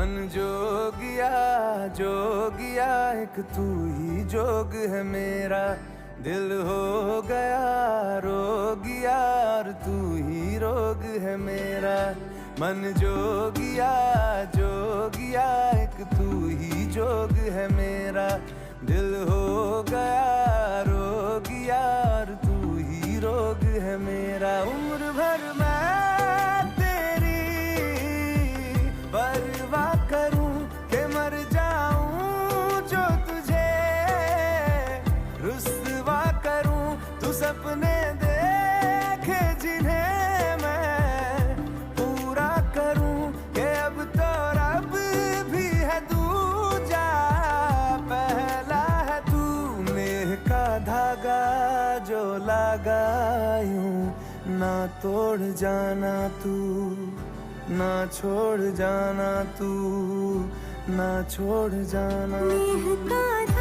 मन जोगिया जोगिया एक तू ही जोग है मेरा, दिल हो गया रोगिया और तू ही रोग है मेरा। मन जोगिया जोगिया एक तू ही जोग है मेरा, दिल हो गया रोगिया और तू ही रोग है मेरा। उम्र भर मैं तेरी परवाह करूं के मर जाऊं जो तुझे रुस्वा करूं। तू सपने देखे जिन्हें मैं पूरा करूं के अब तो रब भी है दूजा, पहला है तू। नेह का धागा जो लगा यूं ना तोड़ जाना तू, ना छोड़ जाना तू, ना छोड़ जाना तू।